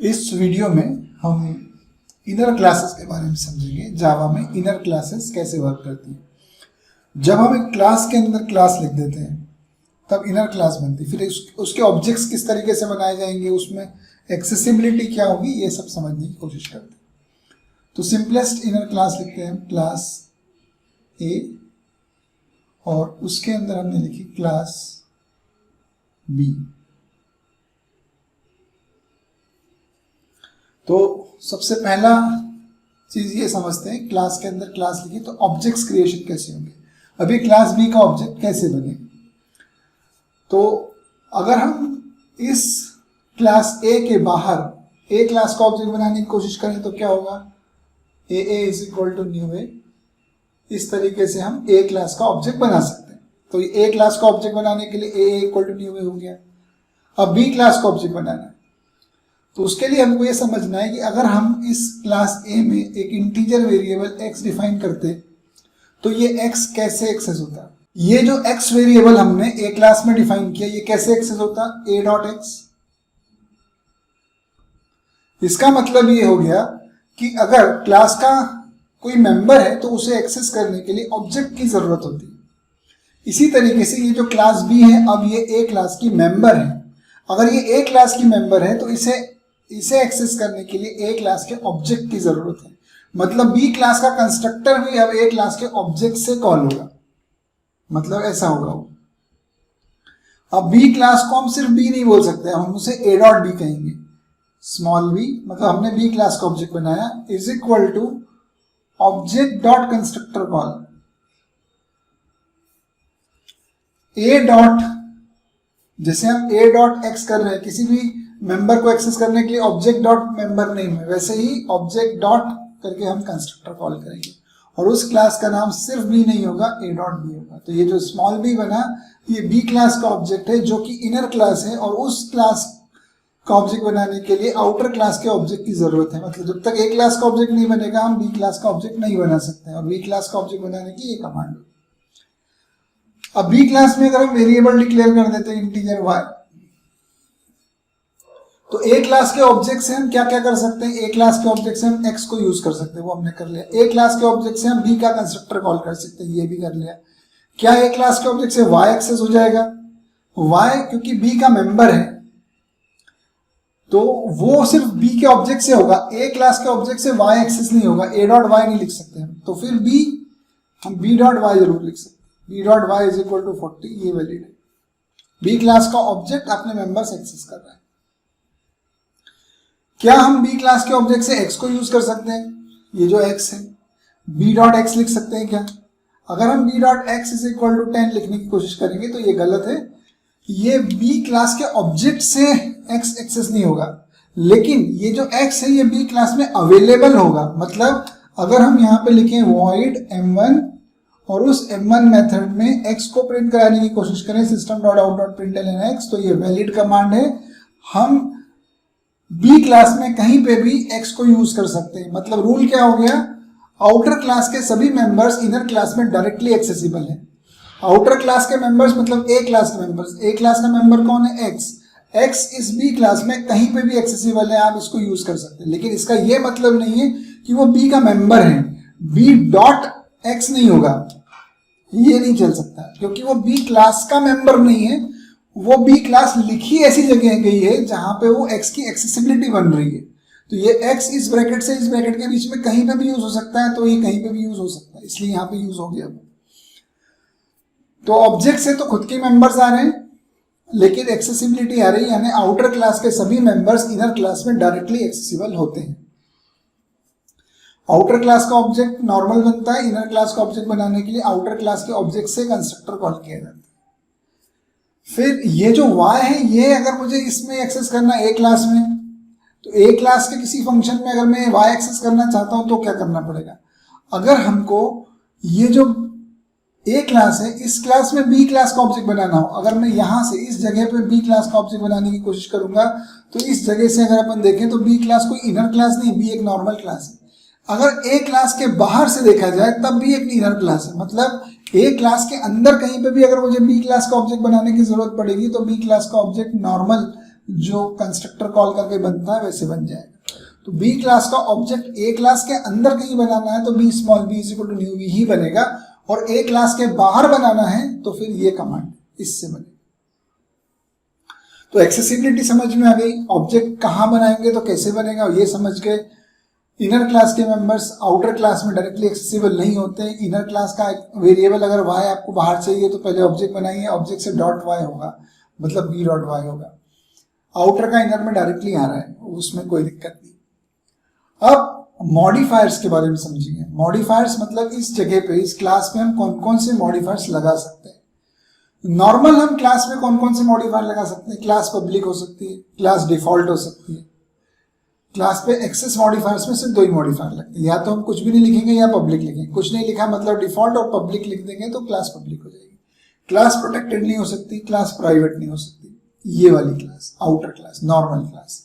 इस वीडियो में हम इनर क्लासेस के बारे में समझेंगे। जावा में इनर क्लासेस कैसे वर्क करती हैं। जब हम एक क्लास के अंदर क्लास लिख देते हैं तब इनर क्लास बनती है। फिर उसके ऑब्जेक्ट्स किस तरीके से बनाए जाएंगे, उसमें एक्सेसिबिलिटी क्या होगी, ये सब समझने की कोशिश करते हैं। तो सिंपलेस्ट इनर क्लास लिखते हैं क्लास ए और उसके अंदर हमने लिखी क्लास बी। तो सबसे पहला चीज ये समझते हैं, क्लास के अंदर क्लास लिखी तो ऑब्जेक्ट्स क्रिएशन कैसे होंगे। अभी क्लास बी का ऑब्जेक्ट कैसे बने, तो अगर हम इस क्लास ए के बाहर ए क्लास का ऑब्जेक्ट बनाने की कोशिश करें तो क्या होगा, ए इज इक्वल टू न्यू ए। इस तरीके से हम ए क्लास का ऑब्जेक्ट बना सकते हैं। तो ए क्लास का ऑब्जेक्ट बनाने के लिए ए इक्वल टू न्यू ए हो गया। अब बी क्लास का ऑब्जेक्ट बनाना है तो उसके लिए हमको ये समझना है कि अगर हम इस क्लास ए में एक इंटीजर वेरिएबल x डिफाइन करते तो ये x कैसे एक्सेस होता। ये जो x वेरिएबल हमने ए क्लास में डिफाइन किया, ये कैसे एक्सेस होता, a डॉट एक्स। इसका मतलब ये हो गया कि अगर क्लास का कोई मेंबर है तो उसे एक्सेस करने के लिए ऑब्जेक्ट की जरूरत होती है। इसी तरीके से ये जो क्लास बी है, अब ये ए क्लास की मेंबर है। अगर ये ए क्लास की मेंबर है तो इसे एक्सेस करने के लिए ए क्लास के ऑब्जेक्ट की जरूरत है। मतलब बी क्लास का कंस्ट्रक्टर भी अब ए क्लास के ऑब्जेक्ट से कॉल होगा, मतलब ऐसा होगा वो। अब बी क्लास को हम सिर्फ बी नहीं बोल सकते, हम उसे ए डॉट बी कहेंगे। स्मॉल बी मतलब हमने बी क्लास का ऑब्जेक्ट बनाया is equal to object dot constructor call A dot. जैसे हम ए डॉट एक्स कर रहे हैं किसी भी मेंबर को एक्सेस करने के लिए ऑब्जेक्ट डॉट मेंबर नेम है, वैसे ही ऑब्जेक्ट डॉट करके हम कंस्ट्रक्टर कॉल करेंगे और उस क्लास का नाम सिर्फ बी नहीं होगा, ए डॉट बी होगा। तो ये जो स्मॉल बी बना ये बी क्लास का ऑब्जेक्ट है जो कि इनर क्लास है और उस क्लास का ऑब्जेक्ट बनाने के लिए आउटर क्लास के ऑब्जेक्ट की जरूरत है। मतलब जब तक ए क्लास का ऑब्जेक्ट नहीं बनेगा हम बी क्लास का ऑब्जेक्ट नहीं बना सकते और बी क्लास का ऑब्जेक्ट बनाने की ये कमांड है। अब बी क्लास में अगर हम वेरिएबल डिक्लेयर कर देते हैं इंटीजर y, तो ए क्लास के ऑब्जेक्ट से हम क्या क्या कर सकते हैं। ए क्लास के ऑब्जेक्ट से हम x को यूज कर सकते हैं, वो हमने कर लिया। ए क्लास के ऑब्जेक्ट से हम b का कंस्ट्रक्टर कॉल कर सकते हैं, ये भी कर लिया। क्या ए क्लास के ऑब्जेक्ट से y एक्सेस हो जाएगा, y क्योंकि b का मेंबर है तो वो सिर्फ b के ऑब्जेक्ट से होगा। ए क्लास के ऑब्जेक्ट से y एक्सेस नहीं होगा, a डॉट y नहीं लिख सकते हम, तो फिर b हम b डॉट y जरूर लिख सकते हैं। b dot y is equal to 40, ये वैलिड है। b क्लास का ऑब्जेक्ट अपने मेंबर्स एक्सेस कर रहा है। क्या हम b क्लास के ऑब्जेक्ट से x को यूज कर सकते हैं, ये जो x है b डॉट x लिख सकते हैं क्या। अगर हम b dot x is equal to 10 लिखने की कोशिश करेंगे तो ये गलत है। ये b क्लास के ऑब्जेक्ट से x एक्सेस नहीं होगा, लेकिन ये जो x है ये b क्लास में अवेलेबल होगा। मतलब अगर हम यहाँ पे लिखें void m1 और उस m1 मेथड में x को प्रिंट कराने की कोशिश करें system.out.println x, तो ये वैलिड कमांड है। हम बी क्लास में कहीं पे भी x को यूज कर सकते हैं। मतलब रूल क्या हो गया, आउटर क्लास के सभी मेंबर्स इनर क्लास में डायरेक्टली एक्सेसिबल है। आउटर क्लास के मेंबर्स मतलब ए क्लास के मेंबर्स, ए क्लास का मेंबर कौन है, x इस बी क्लास में कहीं पे भी एक्सेसिबल है, आप इसको यूज कर सकते हैं। लेकिन इसका ये मतलब नहीं है कि वो बी का मेंबर है, बी डॉट एक्स नहीं होगा, ये नहीं चल सकता क्योंकि वो बी क्लास का मेंबर नहीं है। वो बी क्लास लिखी ऐसी जगह गई है जहां पे वो x की एक्सेसिबिलिटी बन रही है। तो ये x इस ब्रैकेट से इस ब्रैकेट के बीच में कहीं पे भी यूज हो सकता है, तो ये कहीं पे भी यूज हो सकता है, इसलिए यहाँ पे यूज हो गया। तो ऑब्जेक्ट से तो खुद के मेंबर्स आ रहे हैं लेकिन एक्सेसिबिलिटी आ रही है, यानी आउटर क्लास के सभी मेंबर्स इनर क्लास में डायरेक्टली एक्सेसिबल होते हैं। आउटर क्लास का ऑब्जेक्ट नॉर्मल बनता है, इनर क्लास का ऑब्जेक्ट बनाने के लिए आउटर क्लास के ऑब्जेक्ट से कंस्ट्रक्टर कॉल किया जाता है। फिर ये जो y है, ये अगर मुझे इसमें एक्सेस करना है ए क्लास में, तो ए क्लास के किसी फंक्शन में अगर मैं y एक्सेस करना चाहता हूं तो क्या करना पड़ेगा। अगर हमको ये जो ए क्लास है इस क्लास में बी क्लास का ऑब्जेक्ट बनाना हो, अगर मैं यहां से इस जगह पे बी क्लास का ऑब्जेक्ट बनाने की कोशिश करूंगा तो इस जगह से अगर अपन देखें तो बी क्लास कोई इनर क्लास नहीं, बी एक नॉर्मल क्लास है। अगर ए क्लास के बाहर से देखा जाए तब भी एक इनर क्लास है। मतलब ए क्लास के अंदर कहीं पे भी अगर मुझे बी क्लास का ऑब्जेक्ट बनाने की जरूरत पड़ेगी तो बी क्लास का ऑब्जेक्ट नॉर्मल जो कंस्ट्रक्टर कॉल करके बनता है वैसे बन जाएगा। तो बी क्लास का ऑब्जेक्ट ए क्लास के अंदर कहीं बनाना है तो B small B is equal to new B ही बनेगा, और ए क्लास के बाहर बनाना है तो फिर ये कमांड इससे बनेगा। तो एक्सेसिबिलिटी समझ में आ गई, ऑब्जेक्ट कहाँ बनाएंगे तो कैसे बनेगा ये समझ गए। इनर क्लास के मेंबर्स आउटर क्लास में डायरेक्टली एक्सेसिबल नहीं होते। इनर क्लास का एक वेरिएबल अगर y आपको बाहर चाहिए तो पहले ऑब्जेक्ट बनाइए, ऑब्जेक्ट से डॉट y होगा, मतलब b डॉट y होगा। आउटर का इनर में डायरेक्टली आ रहा है, उसमें कोई दिक्कत नहीं। अब मॉडिफायर्स के बारे में समझिए। मॉडिफायर्स मतलब इस जगह पे इस क्लास में हम कौन कौन से मॉडिफायर्स लगा सकते हैं। नॉर्मल हम क्लास में कौन कौन से मॉडिफायर लगा सकते हैं, क्लास पब्लिक हो सकती है, क्लास डिफॉल्ट हो सकती है। क्लास पे एक्सेस मॉडिफायर्स में सिर्फ दो ही मॉडिफायर लगते हैं, या तो हम कुछ भी नहीं लिखेंगे या पब्लिक लिखेंगे। कुछ नहीं लिखा मतलब डिफॉल्ट और पब्लिक लिख देंगे तो क्लास पब्लिक हो जाएगी। क्लास प्रोटेक्टेड नहीं हो सकती, क्लास प्राइवेट नहीं हो सकती, ये वाली class outer class, normal class.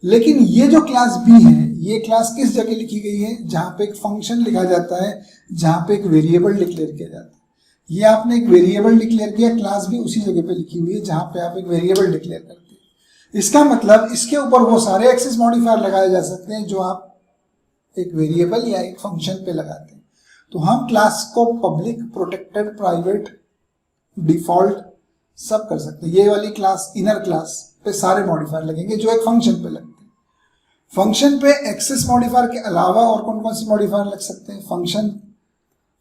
लेकिन ये जो क्लास बी है, ये क्लास किस जगह लिखी गई है, जहां पे एक फंक्शन लिखा जाता है, जहां पे एक वेरिएबल डिक्लेयर किया जाता है। ये आपने एक वेरिएबल डिक्लेयर किया, क्लास भी उसी जगह पे लिखी हुई है जहां पे आप एक वेरिएबल डिक्लेयर करते हैं। इसका मतलब इसके ऊपर वो सारे एक्सेस मॉडिफायर लगाए जा सकते हैं जो आप एक वेरिएबल या एक फंक्शन पे लगाते हैं। तो हम क्लास को पब्लिक, प्रोटेक्टेड, प्राइवेट, डिफॉल्ट सब कर सकते हैं। ये वाली क्लास इनर क्लास पे सारे मॉडिफायर लगेंगे जो एक फंक्शन पे लगते हैं। फंक्शन पे एक्सेस मॉडिफायर के अलावा और कौन कौन से मॉडिफायर लग सकते हैं, फंक्शन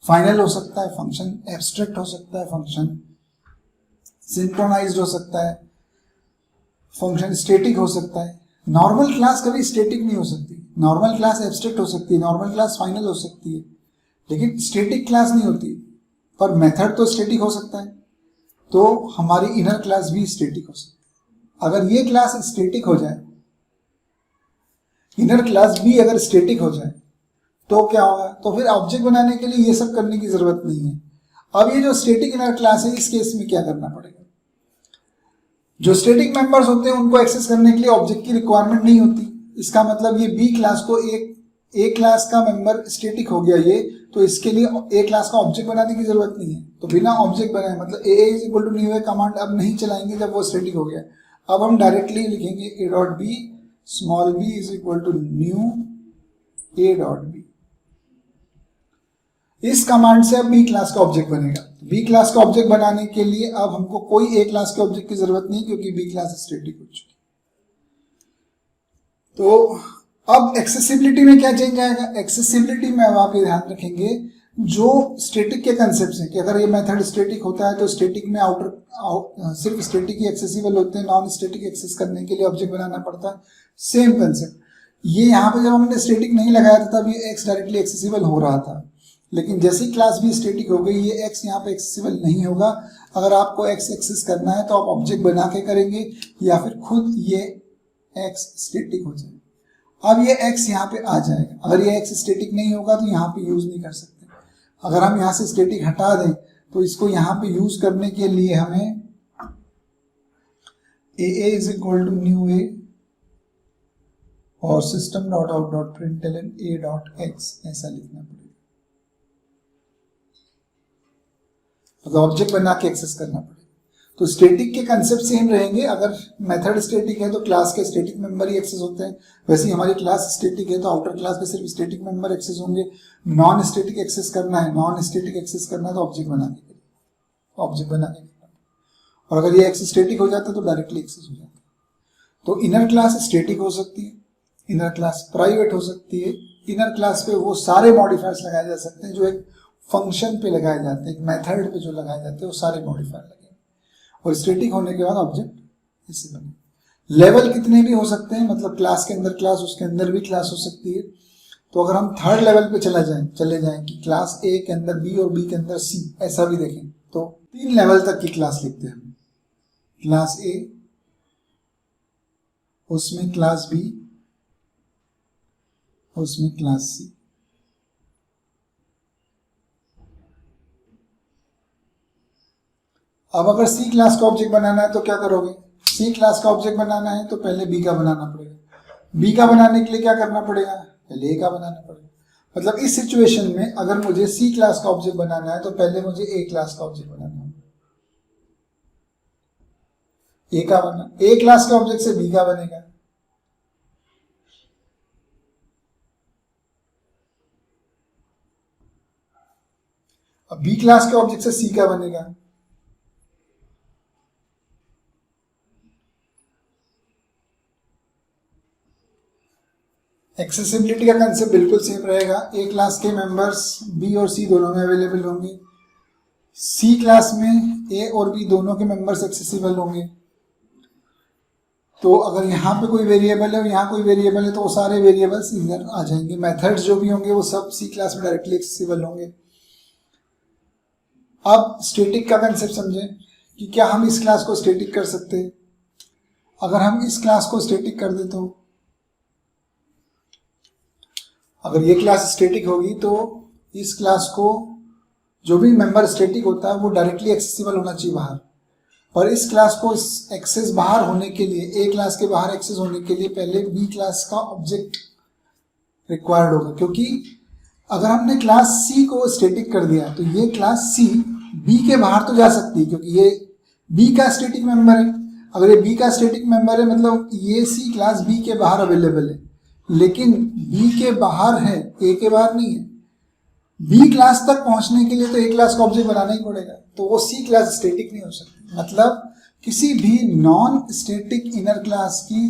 फाइनल हो सकता है, फंक्शन एब्स्ट्रैक्ट हो सकता है, फंक्शन सिंक्रोनाइज्ड हो सकता है, फंक्शन स्टैटिक हो सकता है। नॉर्मल क्लास कभी स्टैटिक नहीं हो सकती, नॉर्मल क्लास एब्स्ट्रैक्ट हो सकती है, नॉर्मल क्लास फाइनल हो सकती है, लेकिन स्टैटिक क्लास नहीं होती। पर मेथड तो स्टैटिक हो सकता है, तो हमारी इनर क्लास भी स्टैटिक हो सकती है। अगर ये क्लास स्टैटिक हो जाए, इनर क्लास भी अगर स्टैटिक हो जाए तो क्या होगा, तो फिर ऑब्जेक्ट बनाने के लिए ये सब करने की जरूरत नहीं है। अब ये जो स्टैटिक इनर क्लास है, इस केस में क्या करना पड़ेगा, जो स्टैटिक मेंबर्स होते हैं उनको एक्सेस करने के लिए ऑब्जेक्ट की रिक्वायरमेंट नहीं होती। इसका मतलब ये बी क्लास को ए क्लास का मेंबर स्टैटिक हो गया ये, तो इसके लिए ए क्लास का ऑब्जेक्ट बनाने की जरूरत नहीं है। तो बिना ऑब्जेक्ट बनाए मतलब A is equal to new A command अब नहीं चलाएंगे जब वो स्टैटिक हो गया। अब हम डायरेक्टली लिखेंगे A dot B small B is equal to new A dot B. इस कमांड से अब बी क्लास का ऑब्जेक्ट बनेगा। बी क्लास का ऑब्जेक्ट बनाने के लिए अब हमको कोई ए क्लास के ऑब्जेक्ट की जरूरत नहीं, क्योंकि बी क्लास स्टैटिक हो चुकी। तो अब एक्सेसिबिलिटी में क्या चेंज आएगा, एक्सेसिबिलिटी में अब आप ये ध्यान रखेंगे जो स्टैटिक के कंसेप्ट हैं कि अगर ये मेथड स्टैटिक होता है तो स्टैटिक में आउटर सिर्फ स्टैटिक ही एक्सेसिबल होते हैं, नॉन स्टैटिक एक्सेस करने के लिए ऑब्जेक्ट बनाना पड़ता है। सेम कंसेप्ट ये यहाँ पे जब हमने स्टैटिक नहीं लगाया था तब ये एक्स डायरेक्टली एक्सेसिबल हो रहा था, लेकिन जैसे ही क्लास भी स्टैटिक हो गई ये एक्स यहाँ पे एक्सेसिबल नहीं होगा। अगर आपको एक्स एक्सेस करना है तो आप ऑब्जेक्ट बना के करेंगे या फिर खुद ये एक्स स्टैटिक हो जाएगा। अब ये एक्स यहाँ पे आ जाएगा। अगर ये एक्स स्टैटिक नहीं होगा तो यहाँ पे यूज नहीं कर सकते। अगर हम यहाँ से स्टैटिक हटा दें तो इसको यहाँ पे यूज करने के लिए हमें ए इज इक्वल टू न्यू ए और system dot out dot println ए डॉट एक्स ऐसा लिखना पड़ेगा। तो ऑब्जेक्ट बना के एक्सेस करना पड़ेगा। तो स्टैटिक के कंसेप्ट सेम रहेंगे। अगर मेथड स्टैटिक है तो क्लास के स्टैटिक मेंबर ही एक्सेस होते हैं, वैसे ही हमारी क्लास स्टैटिक है तो आउटर क्लास पे सिर्फ स्टैटिक मेंबर एक्सेस होंगे। नॉन स्टैटिक एक्सेस करना है, नॉन स्टैटिक एक्सेस करना है तो ऑब्जेक्ट बना के करिए, ऑब्जेक्ट बना के करना। और अगर ये एक्सेस स्टैटिक हो जाता है तो डायरेक्टली एक्सेस हो जाता है। तो इनर क्लास स्टैटिक हो सकती है, इनर क्लास प्राइवेट हो सकती है। इनर क्लास पे वो सारे मॉडिफायर्स लगाए जा सकते हैं जो एक फंक्शन पे लगाए जाते हैं, एक मेथड पे जो लगाए जाते हैं वो सारे मॉडिफायर लगेंगे। और स्टैटिक होने के बाद ऑब्जेक्ट इससे बने। लेवल कितने भी हो सकते हैं, मतलब क्लास के अंदर क्लास, उसके अंदर भी क्लास हो सकती है। तो अगर हम थर्ड लेवल पे चले जाएं कि क्लास ए के अंदर बी और बी के अंदर सी, ऐसा भी देखें तो 3 लेवल तक की क्लास लिखते हैं हम। क्लास ए, उसमें क्लास बी, उसमें क्लास सी। अब अगर सी क्लास का ऑब्जेक्ट बनाना है तो क्या करोगे, सी क्लास का ऑब्जेक्ट बनाना है तो पहले बी का बनाना पड़ेगा। बी का बनाने के लिए क्या करना पड़ेगा, पहले ए का बनाना पड़ेगा। मतलब इस सिचुएशन में अगर मुझे सी क्लास का ऑब्जेक्ट बनाना है तो पहले मुझे ए क्लास का ऑब्जेक्ट बनाना होगा। ए का बना, ए क्लास के ऑब्जेक्ट से बी का बनेगा, अब बी क्लास के ऑब्जेक्ट से सी का बनेगा। एक्सेसिबिलिटी का कंसेप्ट बिल्कुल सेम रहेगा, ए क्लास के मेंबर्स बी और सी दोनों में अवेलेबल होंगे, सी क्लास में ए और बी दोनों के मेंबर्स एक्सेसिबल होंगे। तो अगर यहाँ पे कोई वेरिएबल है और यहाँ कोई वेरिएबल है तो वो सारे वेरिएबल्स इधर आ जाएंगे, मेथड्स जो भी होंगे वो सब सी क्लास में डायरेक्टली एक्सेसिबल होंगे। अब स्टैटिक का कंसेप्ट समझें कि क्या हम इस क्लास को स्टैटिक कर सकते हैं। अगर हम इस क्लास को स्टैटिक कर दें तो अगर ये क्लास स्टैटिक होगी तो इस क्लास को जो भी मेंबर स्टैटिक होता है वो डायरेक्टली एक्सेसिबल होना चाहिए बाहर, पर इस क्लास को एक्सेस बाहर होने के लिए, ए क्लास के बाहर एक्सेस होने के लिए पहले बी क्लास का ऑब्जेक्ट रिक्वायर्ड होगा, क्योंकि अगर हमने क्लास सी को स्टैटिक कर दिया तो ये क्लास सी बी के बाहर तो जा सकती है क्योंकि ये बी का स्टैटिक मेंबर है। अगर ये बी का स्टैटिक मेंबर है मतलब ये सी क्लास बी के बाहर अवेलेबल है, लेकिन बी के बाहर है, ए के बाहर नहीं है। बी क्लास तक पहुंचने के लिए तो ए क्लास का ऑब्जेक्ट बनाना ही पड़ेगा, तो वो सी क्लास स्टैटिक नहीं हो सकती। मतलब किसी भी नॉन स्टैटिक इनर क्लास की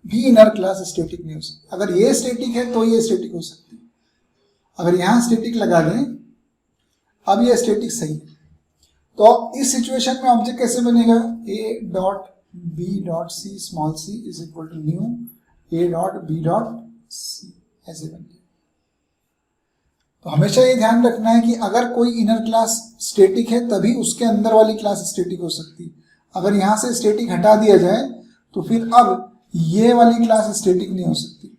भी इनर क्लास स्टैटिक नहीं हो सकती। अगर ये स्टैटिक है तो ये स्टैटिक हो सकती है। अगर यहां स्टैटिक लगा दें, अब ये स्टैटिक सही है, तो इस सिचुएशन में ऑब्जेक्ट कैसे बनेगा, A dot B dot C small C is equal to new A dot B dot C, ऐसे बन गया। तो हमेशा ये ध्यान रखना है कि अगर कोई इनर क्लास स्टैटिक है तभी उसके अंदर वाली क्लास स्टैटिक हो सकती है। अगर यहां से स्टैटिक हटा दिया जाए तो फिर अब ये वाली क्लास स्टैटिक नहीं हो सकती।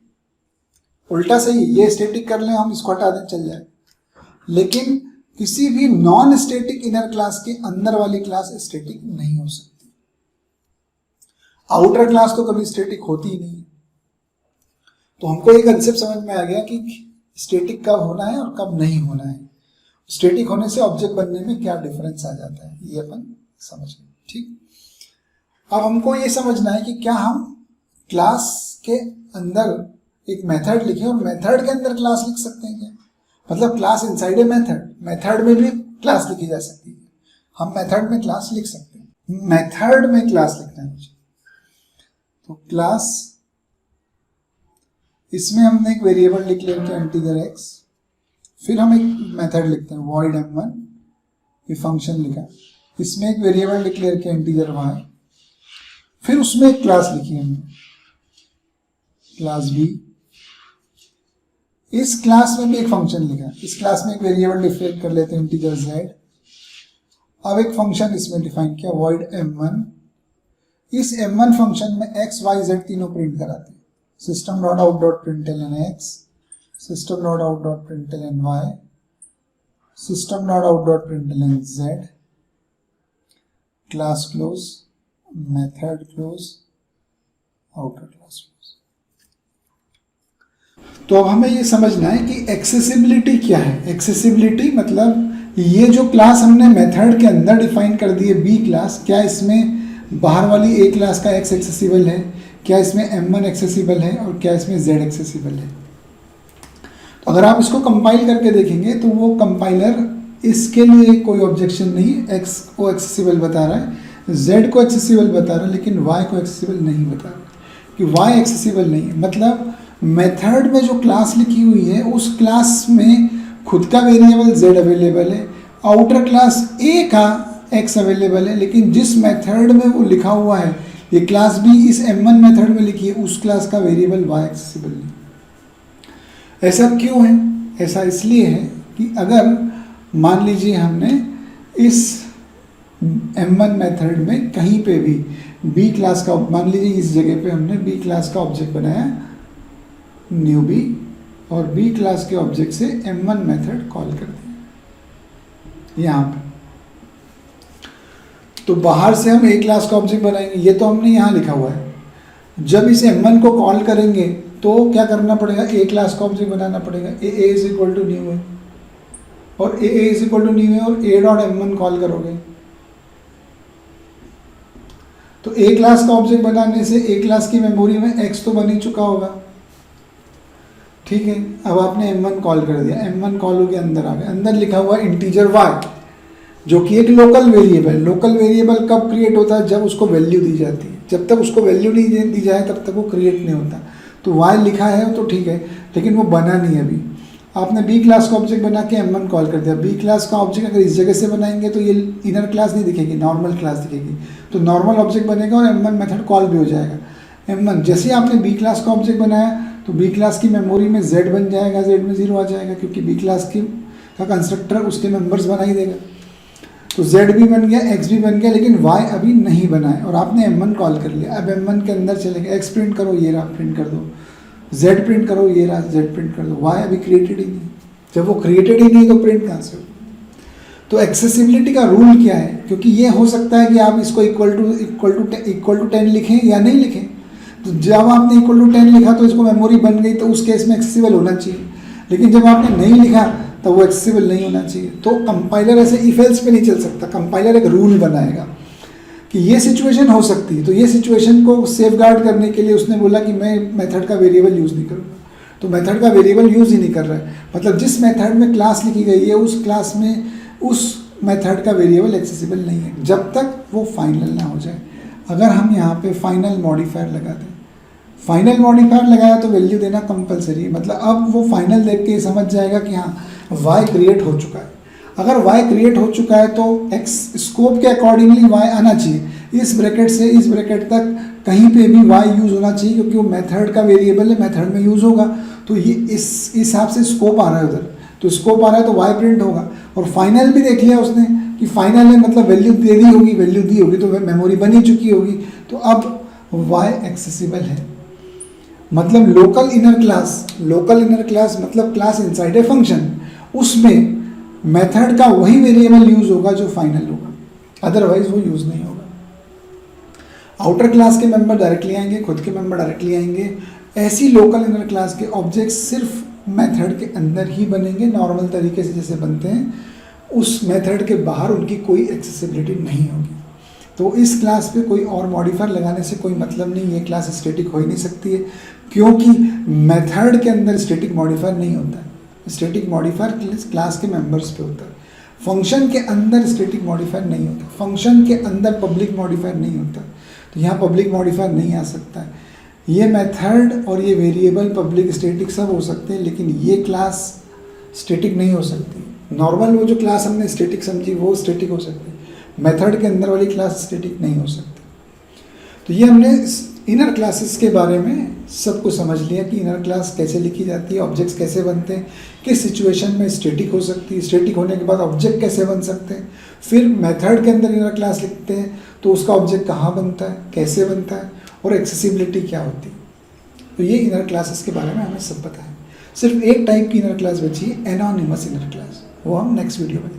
उल्टा सही, ये स्टैटिक कर लें, हम इसको हटा दें, चल जाए, लेकिन किसी भी नॉन स्टैटिक इनर क्लास के अंदर वाली क्लास स्टैटिक नहीं हो सकती। आउटर क्लास तो कभी स्टैटिक होती ही नहीं। तो हमको ये कंसेप्ट समझ में आ गया कि स्टैटिक कब होना है और कब नहीं होना है। स्टैटिक होने से ऑब्जेक्ट बनने में क्या डिफरेंस आ जाता है ये अपन समझ गए। ठीक, अब हमको ये समझना है कि क्या हम क्लास के अंदर एक मेथड लिखें और मेथड के अंदर क्लास लिख सकते हैं क्या, मतलब class inside a method, method में भी क्लास लिखी जा सकती है। हम मेथड में क्लास लिख सकते हैं, मेथड में क्लास लिखना है मुझे। तो क्लास, इसमें हमने एक वेरिएबल डिक्लेयर किया इंटीजर x, फिर हम एक मेथड लिखते हैं void m1, ये फंक्शन लिखा, इसमें एक वेरिएबल डिक्लेयर किया इंटीजर y, फिर उसमें एक क्लास लिखी हमने क्लास b, इस क्लास में भी एक फंक्शन लिखा, इस क्लास में एक वेरिएबल डिक्लेयर कर लेते हैं इंटीजर z, अब एक फंक्शन इसमें डिफाइन किया void m1, इस m1 फंक्शन में x y z तीनों प्रिंट कराते हैं, system dot out dot println x, system dot out dot println y, system dot out dot println z, class close, method close, outer class close। तो अब हमें ये समझना है कि एक्सेसिबिलिटी क्या है। एक्सेसिबिलिटी मतलब ये जो क्लास हमने मेथड के अंदर डिफाइन कर दी है बी क्लास, क्या इसमें बाहर वाली ए क्लास का x एक्सेसिबल है, क्या इसमें m1 एक्सेसिबल है और क्या इसमें z एक्सेसिबल है। तो अगर आप इसको कंपाइल करके देखेंगे तो वो कंपाइलर इसके लिए कोई ऑब्जेक्शन नहीं, x को एक्सेसिबल बता रहा है, z को एक्सेसिबल बता रहा है, लेकिन y को एक्सेसिबल नहीं बता रहा कि y एक्सेसिबल नहीं है। मतलब मेथड में जो क्लास लिखी हुई है उस क्लास में खुद का वेरिएबल z अवेलेबल है, आउटर क्लास a का x अवेलेबल है, लेकिन जिस मेथड में वो लिखा हुआ है ये क्लास भी इस m1 मेथड में लिखी है, उस क्लास का वेरिएबल y एक्सेसिबल नहीं। ऐसा क्यों है? ऐसा इसलिए है कि अगर मान लीजिए हमने इस m1 मेथड में कहीं पे भी b क्लास का, मान लीजिए इस जगह पे हमने b क्लास का ऑब्जेक्ट बनाया न्यू b और b क्लास के ऑब्जेक्ट से m1 मेथड कॉल कर दिया यहाँ पे, तो बाहर से हम ए क्लास का ऑब्जेक्ट बनाएंगे, ये तो हमने यहाँ लिखा हुआ है। जब इस m1 को कॉल करेंगे तो क्या करना पड़ेगा, ए क्लास का ऑब्जेक्ट बनाना पड़ेगा, ए इज इक्वल टू न्यू है और ए इज इक्वल टू न्यू है और ए डॉट m1 कॉल करोगे, तो ए क्लास का ऑब्जेक्ट बनाने से ए क्लास की मेमोरी में x तो बन ही चुका होगा, ठीक है। अब आपने m1 कॉल कर दिया, m1 कॉल हो गया, अंदर आ गया, अंदर लिखा हुआ इंटीजर y जो कि एक लोकल वेरिएबल। लोकल वेरिएबल कब क्रिएट होता है? जब उसको वैल्यू दी जाती है। जब तक उसको वैल्यू नहीं दी जाए तब तक वो क्रिएट नहीं होता। तो y लिखा है तो ठीक है, लेकिन वो बना नहीं है अभी। आपने बी क्लास का ऑब्जेक्ट बना के m1 कॉल कर दिया। बी क्लास का ऑब्जेक्ट अगर इस जगह से बनाएंगे तो ये इनर क्लास नहीं दिखेगी, नॉर्मल क्लास दिखेगी। तो नॉर्मल ऑब्जेक्ट बनेगा और m1 मेथड कॉल भी हो जाएगा। m1 जैसे ही आपने बी क्लास का ऑब्जेक्ट बनाया तो बी क्लास की मेमोरी में z बन जाएगा, z में 0 आ जाएगा, क्योंकि बी क्लास की का कंस्ट्रक्टर उसके मेंबर्स बना ही देगा। तो z भी बन गया, x भी बन गया, लेकिन y अभी नहीं बना है और आपने m1 कॉल कर लिया। अब m1 के अंदर चलेगा, x प्रिंट करो, ये रहा, प्रिंट कर दो, z प्रिंट करो, ये रहा, z प्रिंट कर दो। y अभी क्रिएटेड ही नहीं। जब वो क्रिएटेड ही नहीं तो प्रिंट कहाँ से हो? तो एक्सेसिबिलिटी का रूल क्या है? क्योंकि ये हो सकता है कि आप इसको इक्वल टू 10 लिखें या नहीं लिखें। तो जब आपने इक्वल टू 10 लिखा तो इसको मेमोरी बन गई, तो उस केस में एक्सेसिबल होना चाहिए। लेकिन जब आपने नहीं लिखा तो वो एक्सेसिबल नहीं होना चाहिए। तो कंपाइलर ऐसे इफ एल्स पे नहीं चल सकता। कंपाइलर एक रूल बनाएगा कि ये सिचुएशन हो सकती है। तो ये सिचुएशन को सेफगार्ड करने के लिए उसने बोला कि मैं मेथड का वेरिएबल यूज़ नहीं करूँगा। तो मेथड का वेरिएबल यूज़ ही नहीं कर रहा है, मतलब जिस मेथड में क्लास लिखी गई है उस क्लास में उस मेथड का वेरिएबल एक्सेसिबल नहीं है जब तक वो फाइनल ना हो जाए। अगर हम यहाँ पे फाइनल मॉडिफायर लगा दें, फाइनल मॉडिफायर लगाया तो वैल्यू देना कंपलसरी है। मतलब अब वो फाइनल देख के समझ जाएगा कि हाँ y क्रिएट हो चुका है। अगर y क्रिएट हो चुका है तो x स्कोप के अकॉर्डिंगली y आना चाहिए। इस ब्रैकेट से इस ब्रैकेट तक कहीं पे भी y यूज़ होना चाहिए, क्योंकि वो मेथड का वेरिएबल है, मेथड में यूज़ होगा। तो ये इस हिसाब से स्कोप आ रहा है उधर, तो स्कोप आ रहा है तो y प्रिंट होगा। और फाइनल भी देख लिया उसने कि फाइनल है, मतलब वैल्यू दे दी होगी, वैल्यू दी होगी तो मेमोरी बनी चुकी होगी। तो अब y एक्सेसिबल है। मतलब लोकल इनर क्लास मतलब क्लास इनसाइड ए फंक्शन, उसमें मेथड का वही वेरिएबल यूज होगा जो फाइनल होगा, अदरवाइज वो यूज नहीं होगा। आउटर क्लास के मेंबर डायरेक्टली आएंगे, खुद के मेंबर डायरेक्टली आएंगे। ऐसी लोकल इनर क्लास के ऑब्जेक्ट सिर्फ मेथड के अंदर ही बनेंगे, नॉर्मल तरीके से जैसे बनते हैं। उस मेथड के बाहर उनकी कोई एक्सेसिबिलिटी नहीं होगी। तो इस क्लास पे कोई और मॉडिफायर लगाने से कोई मतलब नहीं, ये क्लास स्टैटिक हो ही नहीं सकती है, क्योंकि मेथड के अंदर स्टैटिक मॉडिफायर नहीं होता है। स्टैटिक मॉडिफायर क्लास के मेंबर्स पे होता है। फंक्शन के अंदर स्टैटिक मॉडिफायर नहीं होता, फंक्शन के अंदर पब्लिक मॉडिफायर नहीं होता। तो यहाँ पब्लिक मॉडिफायर नहीं आ सकता है। ये मेथड और ये वेरिएबल पब्लिक स्टैटिक सब हो सकते हैं, लेकिन ये क्लास स्टैटिक नहीं हो सकती। नॉर्मल वो जो क्लास हमने स्टैटिक समझी वो स्टैटिक हो सकती है, मेथड के अंदर वाली क्लास स्टैटिक नहीं हो सकती। तो ये हमने इनर क्लासेस के बारे में सब कुछ समझ लिया कि इनर क्लास कैसे लिखी जाती है, ऑब्जेक्ट्स कैसे बनते हैं, किस सिचुएशन में स्टैटिक हो सकती है, स्टैटिक होने के बाद ऑब्जेक्ट कैसे बन सकते हैं। फिर मेथड के अंदर इनर क्लास लिखते हैं तो उसका ऑब्जेक्ट कहाँ बनता है, कैसे बनता है, और एक्सेसिबिलिटी क्या होती है। तो ये इनर क्लासेस के बारे में हमें सब पता है। सिर्फ एक टाइप की इनर क्लास बची है, एनोनिमस इनर क्लास, वो हम नेक्स्ट वीडियो में